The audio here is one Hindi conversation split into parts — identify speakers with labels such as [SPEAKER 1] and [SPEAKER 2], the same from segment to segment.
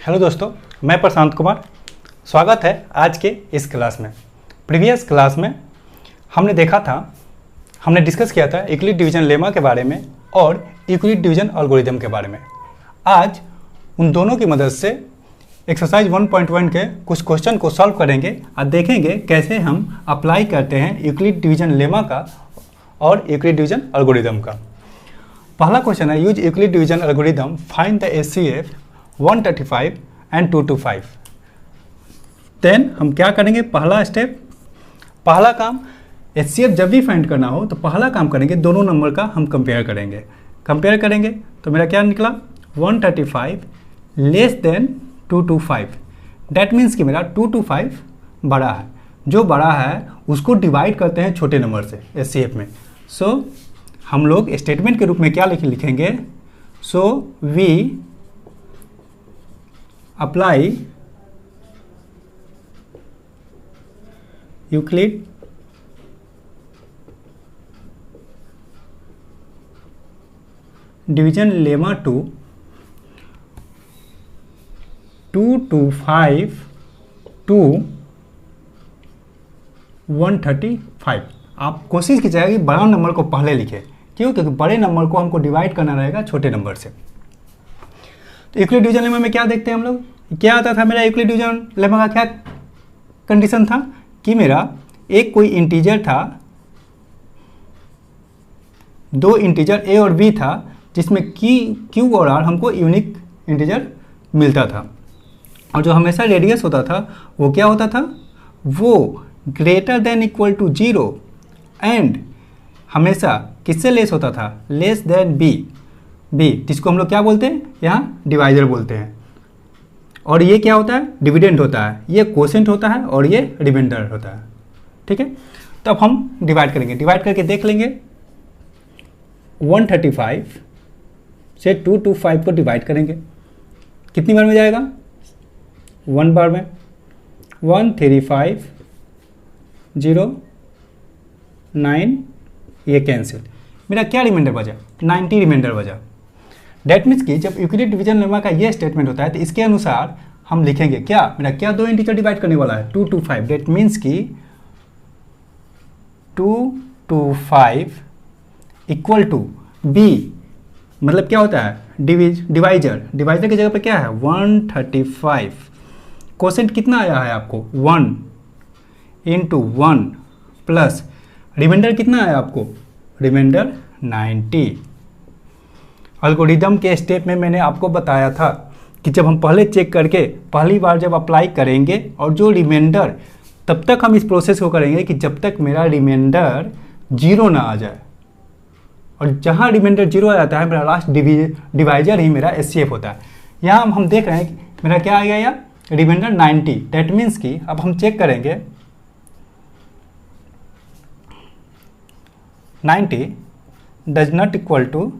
[SPEAKER 1] हेलो दोस्तों, मैं प्रशांत कुमार। स्वागत है आज के इस क्लास में। प्रीवियस क्लास में हमने डिस्कस किया था यूक्लिड डिवीजन लेमा के बारे में और यूक्लिड डिवीजन एल्गोरिथम के बारे में। आज उन दोनों की मदद से एक्सरसाइज 1.1 के कुछ क्वेश्चन को सॉल्व करेंगे और देखेंगे कैसे हम अप्लाई करते हैं यूक्लिड डिवीजन लेमा का और यूक्लिड डिवीजन एल्गोरिथम का। पहला क्वेश्चन है, use Euclid division algorithm find the HCF 135 and 225। Then हम क्या करेंगे, पहला काम एचसीएफ जब भी फाइंड करना हो तो पहला काम करेंगे दोनों नंबर का हम कंपेयर करेंगे। तो मेरा क्या निकला 135 लेस देन 225। डैट मीन्स कि मेरा 225 बड़ा है, जो बड़ा है उसको डिवाइड करते हैं छोटे नंबर से एचसीएफ में। सो हम लोग स्टेटमेंट के रूप में क्या लिखेंगे, so we apply Euclid division lemma to 225 to 135। आप कोशिश कीजिएगा कि बड़ा नंबर को पहले लिखें, क्यों? क्योंकि बड़े नंबर को हमको डिवाइड करना रहेगा छोटे नंबर से। तो यूक्लिड डिवीजन लेमा में क्या देखते हैं हम लोग, क्या आता था मेरा यूक्लिड डिवीजन लेमा का क्या कंडीशन था कि मेरा एक कोई इंटीजर था, दो इंटीजर ए और बी था, जिसमें क्यू और आर हमको यूनिक इंटीजर मिलता था, और जो हमेशा रेडियस होता था वो क्या होता था, वो greater than equal to 0 and हमेशा किससे लेस होता था, लेस देन बी, जिसको हम लोग क्या बोलते हैं यहाँ डिवाइजर बोलते हैं। और ये क्या होता है, डिविडेंड होता है, ये कोसेंट होता है और ये रिमाइंडर होता है। ठीक है, तो अब हम डिवाइड करेंगे, डिवाइड करके देख लेंगे 135 से 225 को डिवाइड करेंगे, कितनी बार में जाएगा, 1 बार में। 135 0 9, ये कैंसिल, मेरा क्या रिमाइंडर बचा, 90 रिमाइंडर बचा। डैट मीन्स कि जब यूक्लिड डिवीजन लेमा का ये स्टेटमेंट होता है तो इसके अनुसार हम लिखेंगे क्या, मेरा क्या दो इंटीजर डिवाइड करने वाला है 2 to 5। डैट मीन्स कि 2 to 5 इक्वल टू बी, मतलब क्या होता है डिवाइजर की जगह पे क्या है 135। कोसेंट कितना आया है आपको 1 इंटू 1 प्लस रिमाइंडर कितना आया आपको, रिमाइंडर 90। एल्गोरिथम के स्टेप में मैंने आपको बताया था कि जब हम पहले चेक करके पहली बार जब अप्लाई करेंगे और जो रिमाइंडर, तब तक हम इस प्रोसेस को करेंगे कि जब तक मेरा रिमाइंडर 0 ना आ जाए, और जहाँ रिमाइंडर 0 आ जाता है मेरा लास्ट डिवाइजर ही मेरा एचसीएफ होता है। यहाँ हम देख रहे हैं कि मेरा क्या आ गया यहाँ रिमाइंडर 90। डैट मीन्स कि अब हम चेक करेंगे 90 डज नॉट इक्वल टू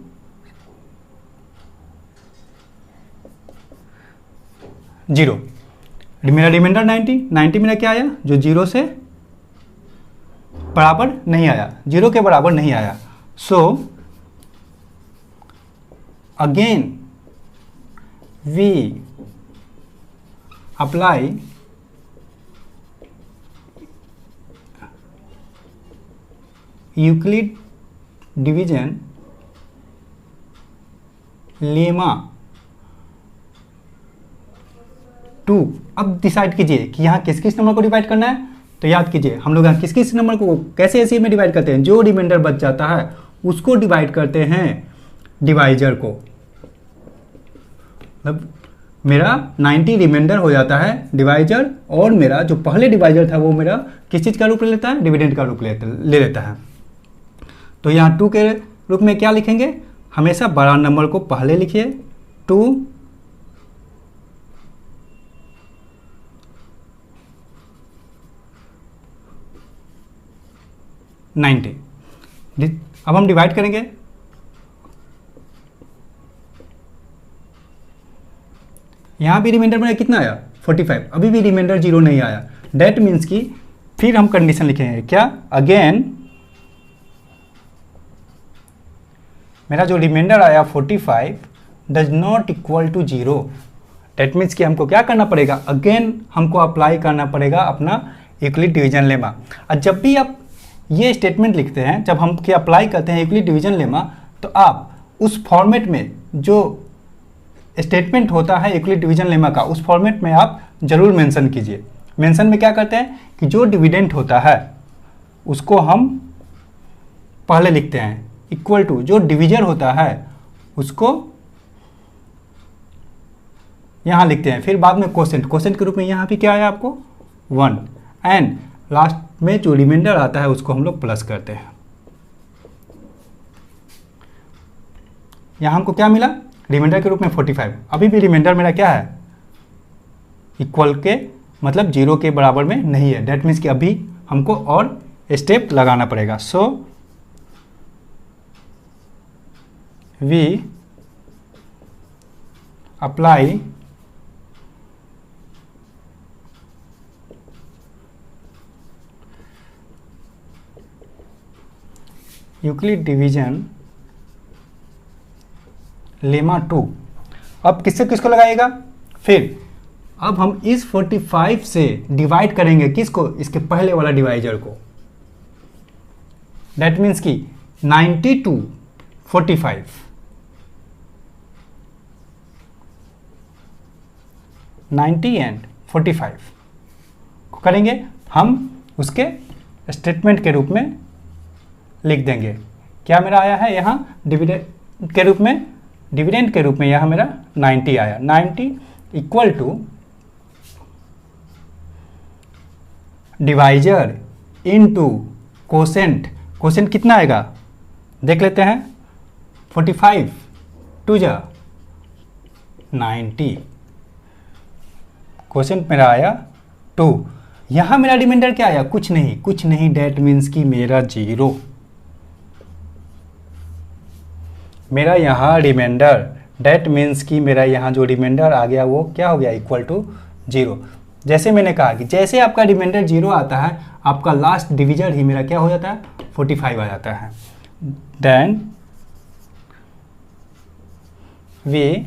[SPEAKER 1] 0। मेरा रिमाइंडर 90 मेरा क्या आया, जो 0 से बराबर नहीं आया, 0 के बराबर नहीं आया। So again we apply Euclid division lemma to. अब डिसाइड कीजिए कि यहाँ किस किस नंबर को डिवाइड करना है। तो याद कीजिए हम लोग यहाँ किस किस नंबर को कैसे एचसीएफ में डिवाइड करते हैं, जो रिमाइंडर बच जाता है उसको डिवाइड करते हैं डिवाइजर को। मतलब मेरा 90 रिमाइंडर हो जाता है डिवाइजर, और मेरा जो पहले डिवाइजर था वो मेरा किस चीज़ का रूप ले लेता है, डिविडेंड का रूप ले लेता है। तो यहाँ 2 के रूप में क्या लिखेंगे, हमेशा बड़ा नंबर को पहले लिखिए 2 90। अब हम डिवाइड करेंगे, यहाँ भी रिमाइंडर मेरा कितना आया 45, अभी भी रिमाइंडर 0 नहीं आया। डैट मीन्स कि फिर हम कंडीशन लिखेंगे क्या, अगेन मेरा जो रिमाइंडर आया 45 does not equal to 0। That means कि हमको क्या करना पड़ेगा, अगेन हमको अप्लाई करना पड़ेगा अपना यूक्लिड डिवीजन लेमा। और जब भी आप ये स्टेटमेंट लिखते हैं, जब हम क्या अप्लाई करते हैं यूक्लिड डिवीजन लेमा, तो आप उस फॉर्मेट में जो स्टेटमेंट होता है यूक्लिड डिवीजन लेमा का, उस फॉर्मेट में आप जरूर मेंशन कीजिए। मेंशन में क्या करते हैं कि जो डिविडेंड होता है उसको हम पहले लिखते हैं, इक्वल टू जो डिविजर होता है उसको यहाँ लिखते हैं, फिर बाद में क्वोशेंट के रूप में यहाँ पे क्या आया आपको 1, एंड लास्ट में जो रिमाइंडर आता है उसको हम लोग प्लस करते हैं। यहाँ हमको क्या मिला, रिमाइंडर के रूप में 45। अभी भी रिमाइंडर मेरा क्या है, इक्वल के मतलब 0 के बराबर में नहीं है। डेट मीन्स कि अभी हमको और स्टेप लगाना पड़ेगा। So we apply Euclid division lemma 2। अब किससे किसको लगाएगा, फिर अब हम इस 45 से डिवाइड करेंगे किसको, इसके पहले वाला डिवाइजर को। दैट मीन्स कि 90 टू 45, 90 एंड 45 को करेंगे हम, उसके स्टेटमेंट के रूप में लिख देंगे। क्या मेरा आया है यहाँ डिविडेंड के रूप में, डिविडेंड के रूप में यहाँ मेरा 90 आया। 90 equal to divisor into quotient. Quotient कितना आएगा देख लेते हैं, 45 टू जा 90, कोसेंट मेरा आया 2। यहाँ मेरा रिमाइंडर क्या आया, कुछ नहीं। डेट मीन्स कि मेरा 0, मेरा यहाँ रिमाइंडर, डेट मीन्स कि मेरा यहाँ जो रिमाइंडर आ गया वो क्या हो गया, इक्वल टू 0। जैसे मैंने कहा कि जैसे आपका रिमाइंडर 0 आता है, आपका लास्ट डिविजर ही मेरा क्या हो जाता है, 45 आ जाता है। देन वी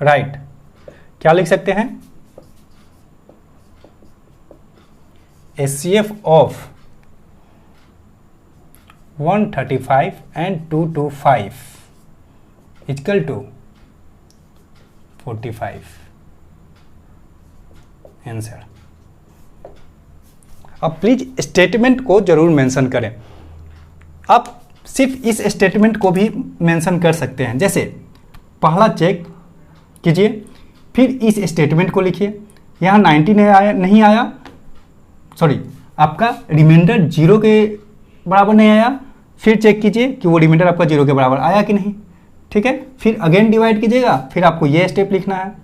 [SPEAKER 1] राइट, क्या लिख सकते हैं, HCF of 135 and 225 equal to 45 answer. अब प्लीज स्टेटमेंट को जरूर मेंशन करें। आप सिर्फ इस स्टेटमेंट को भी मेंशन कर सकते हैं, जैसे पहला चेक कीजिए, फिर इस स्टेटमेंट को लिखिए। यहाँ 90 नहीं आया, सॉरी आपका रिमाइंडर 0 के बराबर नहीं आया, फिर चेक कीजिए कि वो रिमाइंडर आपका 0 के बराबर आया कि नहीं। ठीक है, फिर अगेन डिवाइड कीजिएगा, फिर आपको ये स्टेप लिखना है।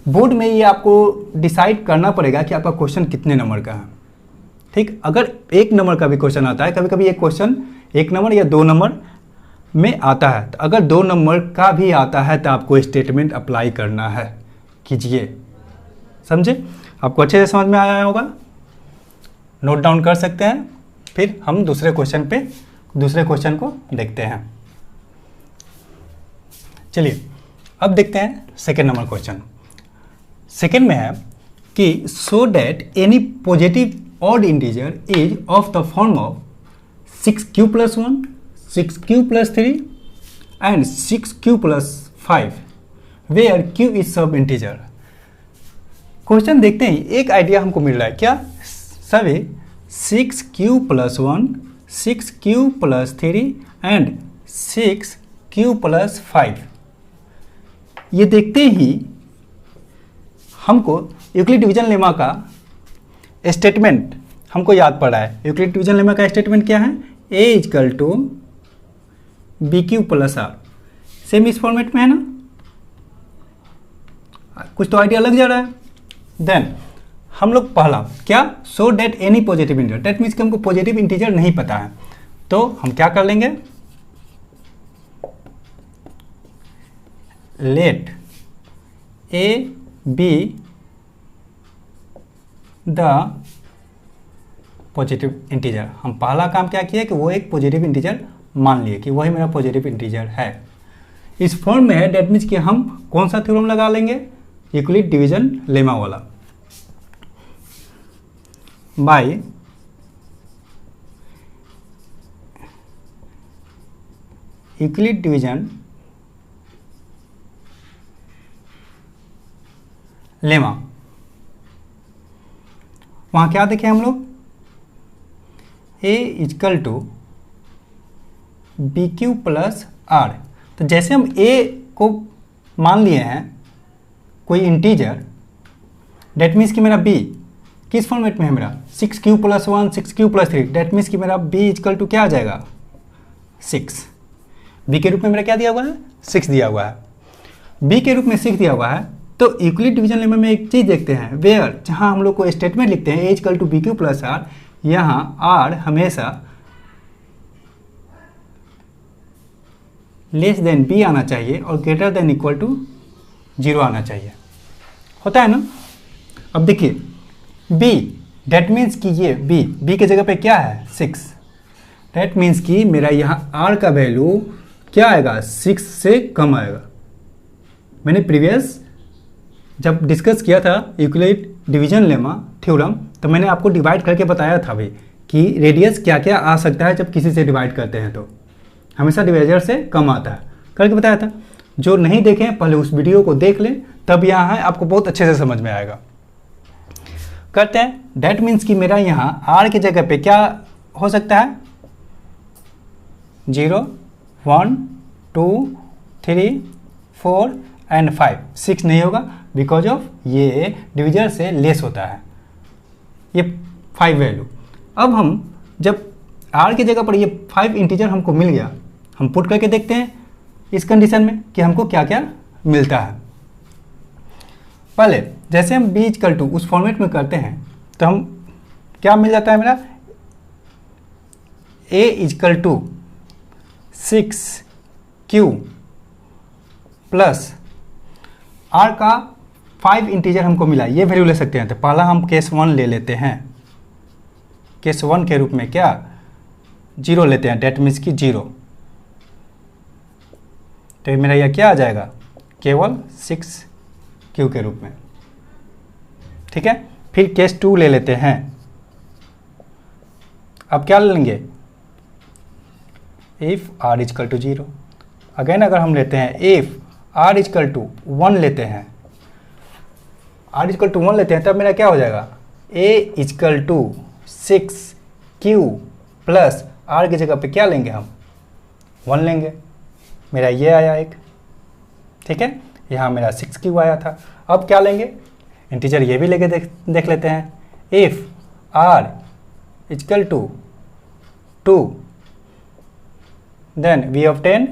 [SPEAKER 1] बोर्ड में ये आपको डिसाइड करना पड़ेगा कि आपका क्वेश्चन कितने नंबर का है। ठीक, अगर 1 नंबर का भी क्वेश्चन आता है, कभी कभी एक क्वेश्चन 1 नंबर या 2 नंबर में आता है, तो अगर 2 नंबर का भी आता है तो आपको स्टेटमेंट अप्लाई करना है, कीजिए। समझे, आपको अच्छे से समझ में आया होगा, नोट डाउन कर सकते हैं। फिर हम दूसरे क्वेश्चन को देखते हैं। चलिए अब देखते हैं सेकेंड नंबर क्वेश्चन। सेकेंड में है कि so that any positive odd integer is of the form of 6q + 1, 6q + 3 and 6q + 5 where q is some integer. Question देखते हैं, एक आइडिया हमको मिल रहा है क्या, सभी 6q + 1, 6q + 3 एंड 6q + 5। ये देखते ही हमको यूक्लिड डिवीजन लेमा का स्टेटमेंट हमको याद पड़ा है। यूक्लिड डिवीजन लेमा का स्टेटमेंट क्या है, a = bq + r। सेम इस फॉर्मेट में है ना, कुछ तो आइडिया लग जा रहा है। देन हम लोग पहला क्या, so that any positive integer, that means कि हमको पॉजिटिव इंटीजर नहीं पता है, तो हम क्या कर लेंगे, let a be the positive integer. हम पहला काम क्या किया कि वो एक पॉजिटिव इंटीजर मान लिए कि वही मेरा पॉजिटिव इंटीजर है। इस फॉर्म में है, डेट मीन्स कि हम कौन सा थ्योरम लगा लेंगे, यूक्लिड डिवीजन लेमा वाला। By Euclid division lemma. वहां क्या देखे हम लोग, a is equal to b q plus r. तो जैसे हम ए को मान लिए हैं कोई इंटीजर, डेट मीन्स कि मेरा बी किस फॉर्मेट में है, मेरा 6q + 1 6q + 3, डेट मीन्स कि मेरा b इजकल टू क्या आ जाएगा 6। b के रूप में मेरा क्या दिया हुआ है 6 दिया हुआ है, b के रूप में 6 दिया हुआ है। तो यूक्लिड डिवीजन लेमा में एक चीज़ देखते हैं, वेयर जहां हम लोग को स्टेटमेंट लिखते हैं a equal to bq + r, यहाँ r हमेशा लेस देन b आना चाहिए और ग्रेटर देन इक्वल टू 0 आना चाहिए, होता है ना। अब देखिए b, डेट मीन्स कि ये b के जगह पे क्या है 6, डेट मीन्स कि मेरा यहाँ r का वैल्यू क्या आएगा 6 से कम आएगा। मैंने प्रीवियस जब डिस्कस किया था यूक्लिड डिवीजन लेमा थ्योरम, तो मैंने आपको डिवाइड करके बताया था भाई कि रेडियस क्या क्या आ सकता है जब किसी से डिवाइड करते हैं, तो हमेशा डिवाइजर से कम आता है, करके बताया था। जो नहीं देखें पहले उस वीडियो को देख लें, तब यहाँ है आपको बहुत अच्छे से समझ में आएगा। करते हैं, डेट मीन्स कि मेरा यहाँ r की जगह पे क्या हो सकता है 0 1 2 3 4 एंड 5, 6 नहीं होगा बिकॉज ऑफ ये डिविजर से लेस होता है, ये 5 वैल्यू। अब हम जब r की जगह पर ये 5 इंटीजर हमको मिल गया, हम पुट करके देखते हैं इस कंडीशन में कि हमको क्या क्या मिलता है। पहले जैसे हम b इजकल टू उस फॉर्मेट में करते हैं तो हम क्या मिल जाता है मेरा a equal to 6q plus r का 5 इंटीजर हमको मिला, ये वैल्यू ले सकते हैं। तो पहला हम केस 1 ले लेते हैं, केस 1 के रूप में क्या 0 लेते हैं, डेट मीन्स की 0। तो मेरा यह क्या आ जाएगा केवल 6q के रूप में, ठीक है। फिर केस 2 ले लेते हैं, अब क्या लेंगे if r equal to 0। Again अगर हम लेते हैं इफ r इजकल टू 1 लेते हैं, r इजकल टू 1 लेते हैं, तब मेरा क्या हो जाएगा a equal to 6q plus r की जगह पे क्या लेंगे हम 1 लेंगे, मेरा ये आया एक, ठीक है। यहाँ मेरा 6q आया था। अब क्या लेंगे इंटीजर, ये भी लेके देख लेते हैं। If r equal to 2 then we obtain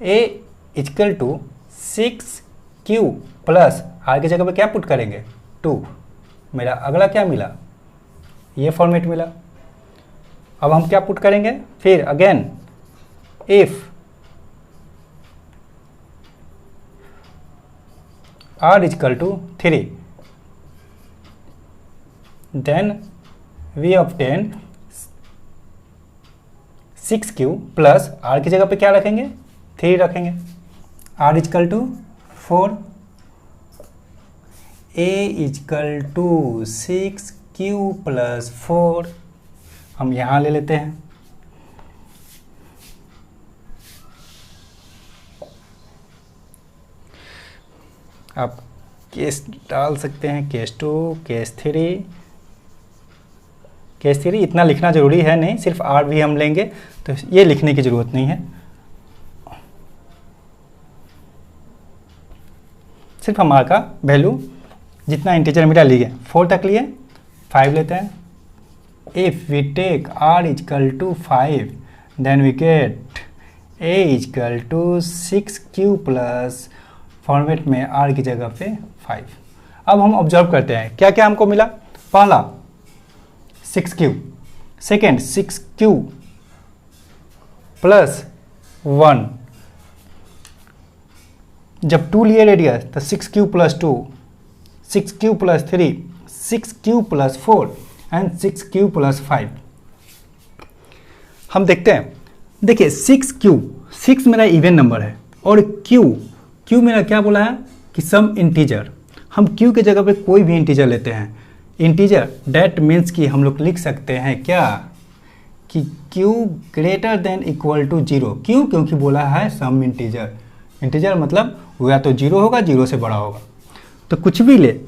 [SPEAKER 1] a equal to 6q plus r की जगह पे क्या पुट करेंगे 2, मेरा अगला क्या मिला ये फॉर्मेट मिला। अब हम क्या पुट करेंगे फिर again if r equal to 3 then we obtain 6q plus r की जगह पे क्या रखेंगे 3 रखेंगे, r equal to 4, a equal to 6q plus 4 हम यहाँ ले लेते हैं। आप केस डाल सकते हैं, केस 2 केस 3, केस 3 इतना लिखना ज़रूरी है नहीं, सिर्फ r भी हम लेंगे तो ये लिखने की ज़रूरत नहीं है, सिर्फ हम r का वैल्यू जितना इंटीजर मिला लिए 4 तक लिए 5 लेते हैं। If we take r equal to 5 then we get a equal to 6q plus format में r की जगह पे 5। अब हम ऑब्जर्व करते हैं क्या क्या हमको मिला। पहला 6q, सेकेंड 6q प्लस 1, जब 2 लिए रेडियस तो 6q plus 2, 6q plus 3, 6q plus 4 and 6q plus 5। हम देखते हैं, देखिए 6q, 6 मेरा इवन नंबर है और क्यू मेरा क्या बोला है कि सम इंटीजर। हम क्यू के जगह पे कोई भी इंटीजर लेते हैं, इंटीजर डैट मीन्स कि हम लोग लिख सकते हैं क्या कि q greater than equal to 0। क्यों? क्योंकि बोला है सम इंटीजर। इंटीजर मतलब वो या तो 0 होगा, 0 से बड़ा होगा, तो कुछ भी ले।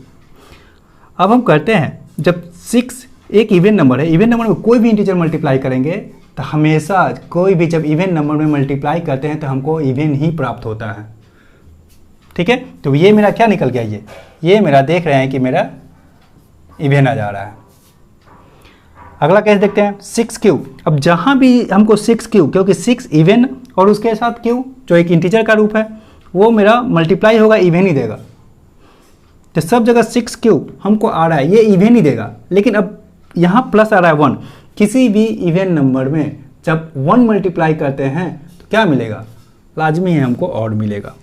[SPEAKER 1] अब हम करते हैं, जब 6 एक इवन नंबर है, इवन नंबर में कोई भी इंटीजर मल्टीप्लाई करेंगे तो हमेशा कोई भी जब इवन नंबर में मल्टीप्लाई करते हैं तो हमको इवन ही प्राप्त होता है। ठीक है, तो ये मेरा क्या निकल गया, ये मेरा देख रहे हैं कि मेरा इवन आ जा रहा है। अगला केस देखते हैं 6q। अब जहाँ भी हमको 6q, क्योंकि 6 इवन और उसके साथ q जो एक इंटीजर का रूप है वो मेरा मल्टीप्लाई होगा, इवन ही देगा। तो सब जगह 6q हमको आ रहा है, ये इवन ही देगा। लेकिन अब यहाँ प्लस आ रहा है 1। किसी भी इवन नंबर में जब 1 मल्टीप्लाई करते हैं तो क्या मिलेगा, लाजमी है हमको ऑड मिलेगा।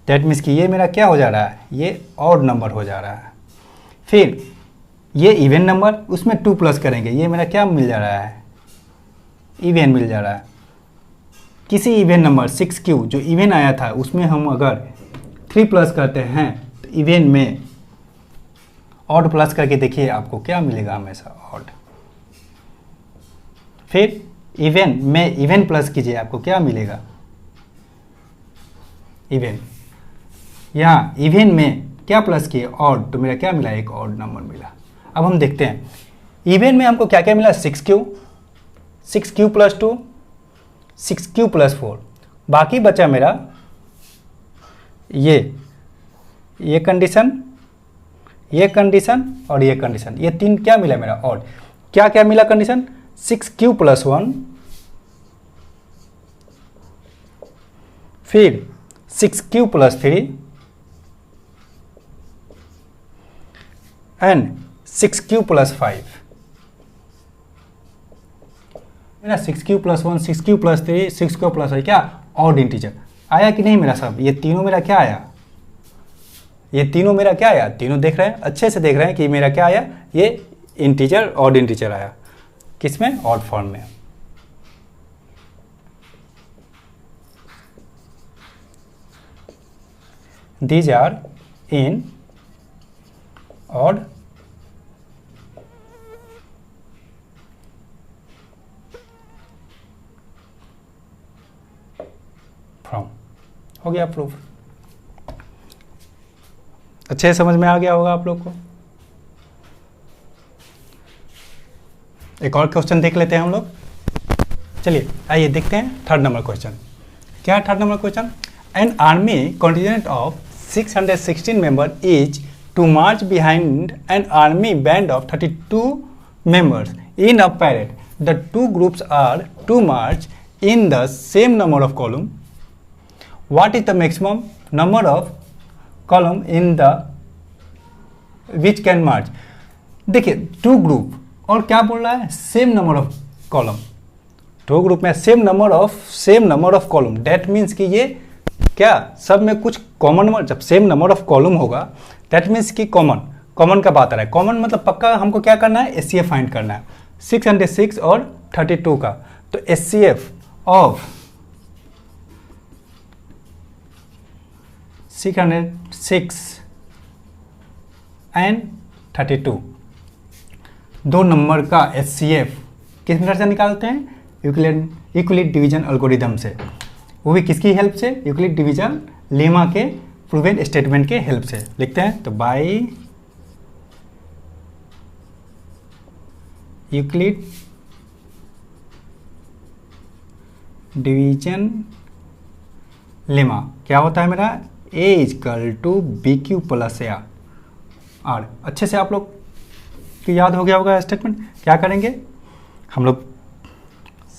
[SPEAKER 1] दैट मीन्स कि ये मेरा क्या हो जा रहा है, ये ऑड नंबर हो जा रहा है। फिर ये इवन नंबर, उसमें 2 प्लस करेंगे, ये मेरा क्या मिल जा रहा है, इवन मिल जा रहा है। किसी इवन नंबर 6q जो इवन आया था उसमें हम अगर 3 प्लस करते हैं तो इवन में ऑड प्लस करके देखिए आपको क्या मिलेगा, हमेशा ऑड। फिर इवन में इवन प्लस कीजिए, आपको क्या मिलेगा, इवन। यहाँ इवन में क्या प्लस किए, ऑड, तो मेरा क्या मिला, एक ऑड नंबर मिला। अब हम देखते हैं इवन में हमको क्या क्या मिला, 6q प्लस 2, 6q प्लस 4। बाकी बचा मेरा ये कंडीशन, ये कंडीशन और ये कंडीशन, ये 3 क्या मिला मेरा, ऑड। क्या क्या मिला कंडीशन, 6q प्लस 1, फिर 6q plus 3 and 6q plus 5। मेरा 6q plus 1, 6q plus 3, 6q plus 5 क्या ऑड इंटीजर आया कि नहीं मेरा सब। ये तीनों मेरा क्या आया, ये तीनों मेरा क्या आया, तीनों देख रहे हैं, अच्छे से देख रहे हैं कि मेरा क्या आया, ये इंटीजर ऑड इंटीजर आया। किसमें, ऑड फॉर्म में। These are in odd form. हो गया प्रूफ। अच्छे समझ में आ गया होगा आप लोग को। एक और क्वेश्चन देख लेते हैं हम लोग। चलिए आइए देखते हैं थर्ड नंबर क्वेश्चन। क्या है third number question, an army contingent of 616 member is to march behind an army band of 32 members in a parade. The two groups are to march in the same number of column. What is the maximum number of column in the which can march? देखिए टू ग्रुप और क्या बोल रहा है, same number of column. Two group में same number of column, that means कि ये क्या सब में कुछ कॉमन नंबर, जब सेम नंबर ऑफ कॉलम होगा दैट मीन्स कि कॉमन का बात आ रहा है। कॉमन मतलब पक्का हमको क्या करना है, एचसीएफ फाइंड करना है 606 और 32 का। तो एचसीएफ ऑफ 606 एंड 32 दो नंबर का एचसीएफ किस मेथड से निकालते हैं, यूक्लिड डिवीजन एल्गोरिथम से। वो भी किसकी हेल्प से, यूक्लिड डिवीजन लेमा के प्रूवन स्टेटमेंट के हेल्प से। लिखते हैं तो बाय यूक्लिड डिवीजन लेमा क्या होता है मेरा, a is equal to b q plus a r. अच्छे से आप लोग की याद हो गया होगा स्टेटमेंट। क्या करेंगे हम लोग,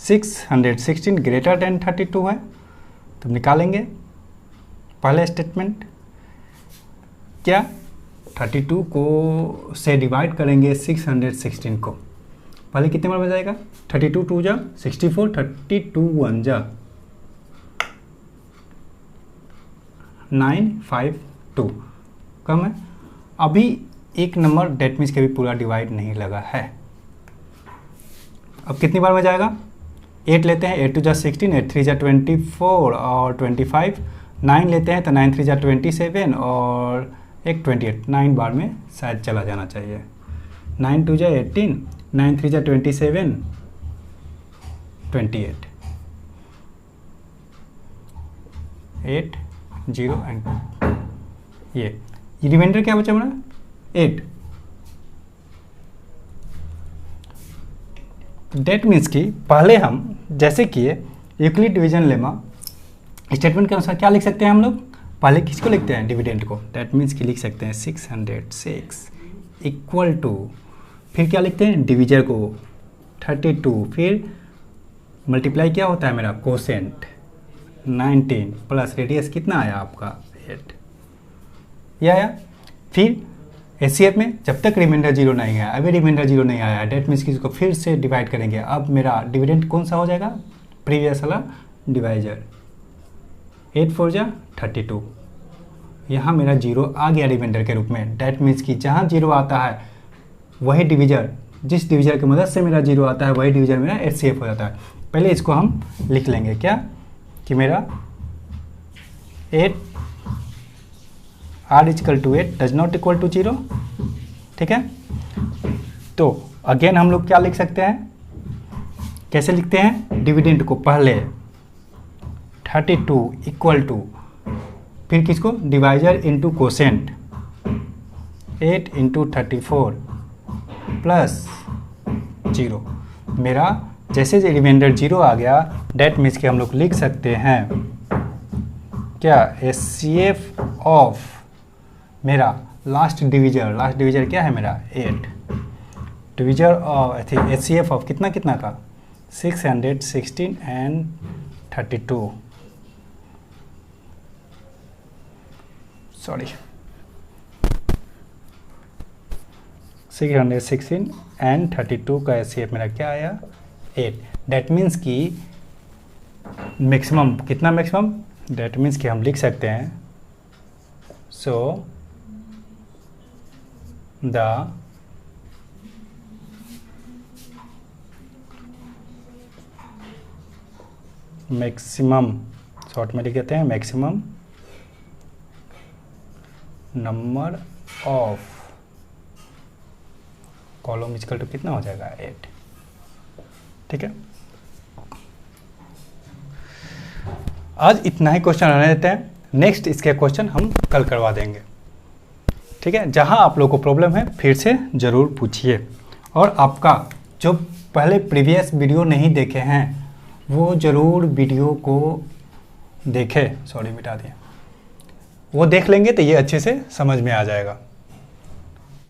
[SPEAKER 1] 616 ग्रेटर देन 32 है तो निकालेंगे पहले स्टेटमेंट। क्या 32 को से डिवाइड करेंगे 616 को, पहले कितने बार बजाएगा, 32 2 जा 64, 32 1 जा 952 कम है। अभी एक नंबर डेट मीन्स के भी पूरा डिवाइड नहीं लगा है। अब कितनी बार में जाएगा, 8 लेते हैं, 8 2 जा 16, 8 3 जा 24 और 25, 9 लेते हैं तो 9 3 जा 27 और एक 28, 9 बार में शायद चला जाना चाहिए। 9 2 जा 18, 9 3 जा 27, 28, 8 0 एंड ये रिमाइंडर क्या बचा हमारा 8। डेट मीन्स कि पहले हम जैसे किए यूक्लिड डिवीजन लेमा स्टेटमेंट के अनुसार क्या लिख सकते हैं हम लोग, पहले किसको लिखते हैं डिविडेंड को। डेट मीन्स कि लिख सकते हैं 606 इक्वल टू, फिर क्या लिखते हैं डिविजर को 32, फिर मल्टीप्लाई क्या होता है मेरा कोसेंट 19 प्लस रेडियस कितना आया आपका 8, यह आया। फिर एचसीएफ में जब तक रिमाइंडर 0 नहीं आया, अभी रिमाइंडर 0 नहीं आया, डेट मीन्स कि इसको फिर से डिवाइड करेंगे। अब मेरा डिविडेंड कौन सा हो जाएगा, प्रीवियस वाला डिवाइजर 8 4 जा 32, यहाँ मेरा 0 आ गया रिमाइंडर के रूप में। डेट मीन्स कि जहाँ 0 आता है वही डिविजर, जिस डिविजर की मदद से मेरा 0 आता है वही डिविजर मेरा एचसीएफ हो जाता है। पहले इसको हम लिख लेंगे क्या कि मेरा 8 r equal to 8 does not equal to 0, ठीक है। तो अगेन हम लोग क्या लिख सकते हैं, कैसे लिखते हैं डिविडेंड को, पहले 32 इक्वल टू, फिर किसको divisor into quotient 8 into 34 plus 0। मेरा जैसे रिमाइंडर 0 आ गया, डेट मीन्स कि हम लोग लिख सकते हैं क्या एचसीएफ ऑफ मेरा लास्ट डिविजर क्या है मेरा 8, डिविजर ऑफ एचसीएफ ऑफ कितना कितना का 616 एंड 32, सॉरी 616 एंड 32 का एचसीएफ मेरा क्या आया 8। डेट मीन्स कि मैक्सिमम कितना, मैक्सिमम डेट मीन्स कि हम लिख सकते हैं सो द मैक्सिमम, शॉर्ट में लिख देते हैं maximum number of column equal to कितना हो जाएगा 8, ठीक है। आज इतना ही क्वेश्चन रहने देते हैं, नेक्स्ट इसके क्वेश्चन हम कल करवा देंगे, ठीक है। जहां आप लोगों को प्रॉब्लम है फिर से ज़रूर पूछिए, और आपका जो पहले प्रीवियस वीडियो नहीं देखे हैं वो ज़रूर वीडियो को देखें, सॉरी मिटा दिया, वो देख लेंगे तो ये अच्छे से समझ में आ जाएगा।